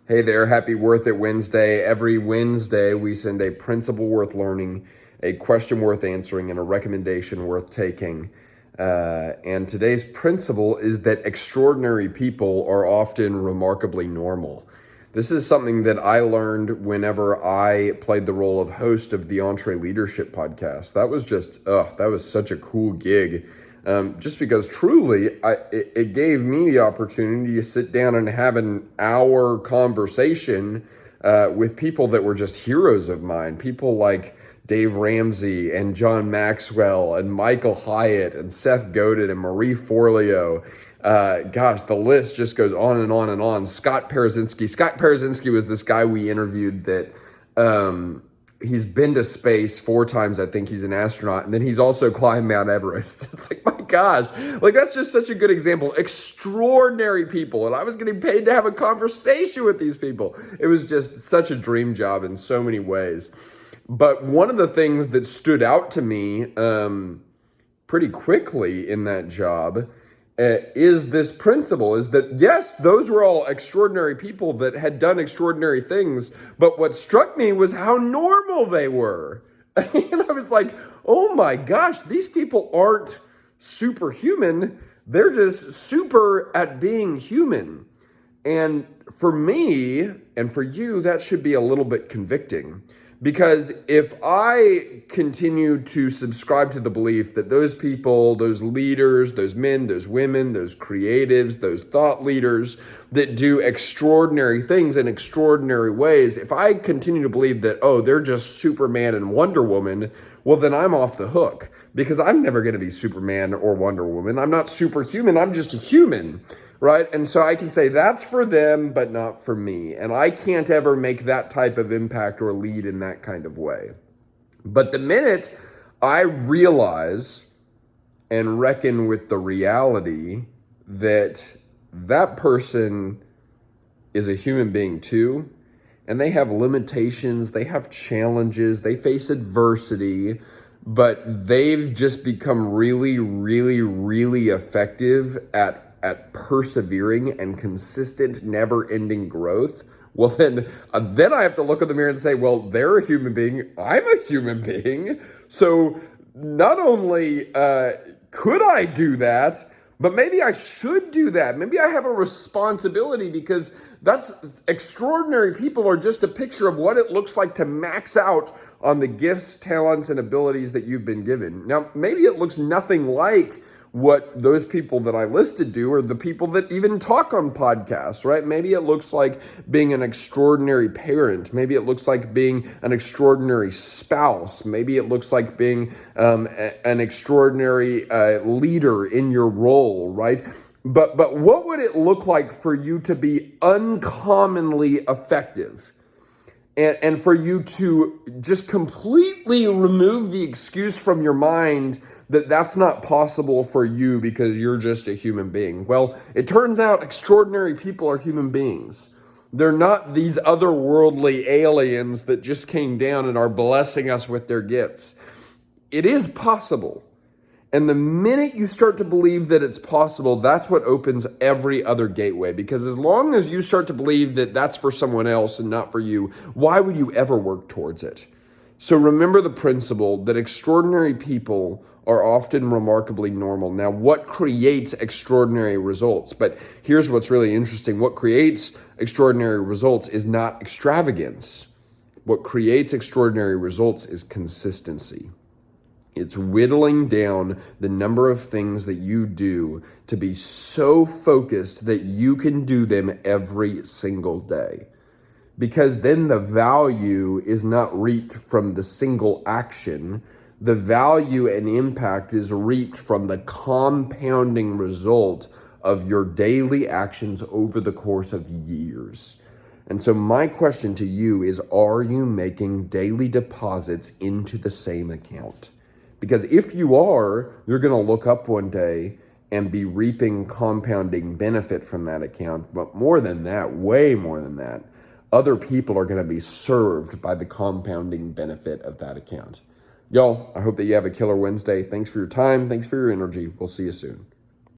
Hey there, happy Worth It Wednesday. Every Wednesday, we send a principle worth learning, a question worth answering, and a recommendation worth taking. And today's principle is that extraordinary people are often remarkably normal. This is something that I learned whenever I played the role of host of the EntreLeadership podcast. That was such a cool gig. Just because truly, it gave me the opportunity to sit down and have an hour conversation with people that were just heroes of mine. People like Dave Ramsey and John Maxwell and Michael Hyatt and Seth Godin and Marie Forleo. The list just goes on and on and on. Scott Parazynski. Scott Parazynski was this guy we interviewed that he's been to space 4 times. I think he's an astronaut. And then he's also climbed Mount Everest. It's like, my gosh, like that's just such a good example. Extraordinary people. And I was getting paid to have a conversation with these people. It was just such a dream job in so many ways. But one of the things that stood out to me pretty quickly in that job is this principle, is that yes, those were all extraordinary people that had done extraordinary things, but what struck me was how normal they were. And I was like, oh my gosh, these people aren't superhuman, they're just super at being human. And for me, and for you, that should be a little bit convicting. Because if I continue to subscribe to the belief that those people, those leaders, those men, those women, those creatives, those thought leaders that do extraordinary things in extraordinary ways, if I continue to believe that, oh, they're just Superman and Wonder Woman, well, then I'm off the hook. Because I'm never going to be Superman or Wonder Woman. I'm not superhuman. I'm just a human. Right? And so I can say that's for them, but not for me. And I can't ever make that type of impact or lead in that kind of way. But the minute I realize and reckon with the reality that that person is a human being too, and they have limitations, they have challenges, they face adversity, but they've just become really, really, really effective at persevering and consistent, never-ending growth, well, then I have to look in the mirror and say, well, they're a human being, I'm a human being, so not only could I do that, but maybe I should do that. Maybe I have a responsibility, because that's extraordinary people are just a picture of what it looks like to max out on the gifts, talents, and abilities that you've been given. Now, maybe it looks nothing like what those people that I listed do, or the people that even talk on podcasts, right? Maybe it looks like being an extraordinary parent. Maybe it looks like being an extraordinary spouse. Maybe it looks like being an extraordinary leader in your role, right? But what would it look like for you to be uncommonly effective? And for you to just completely remove the excuse from your mind that that's not possible for you because you're just a human being. Well, it turns out extraordinary people are human beings. They're not these otherworldly aliens that just came down and are blessing us with their gifts. It is possible. And the minute you start to believe that it's possible, that's what opens every other gateway. Because as long as you start to believe that that's for someone else and not for you, why would you ever work towards it? So remember the principle that extraordinary people are often remarkably normal. Now, what creates extraordinary results? But here's what's really interesting. What creates extraordinary results is not extravagance. What creates extraordinary results is consistency. It's whittling down the number of things that you do to be so focused that you can do them every single day. Because then the value is not reaped from the single action. The value and impact is reaped from the compounding result of your daily actions over the course of years. And so my question to you is, are you making daily deposits into the same account? Because if you are, you're going to look up one day and be reaping compounding benefit from that account. But more than that, way more than that, other people are going to be served by the compounding benefit of that account. Y'all, I hope that you have a killer Wednesday. Thanks for your time. Thanks for your energy. We'll see you soon.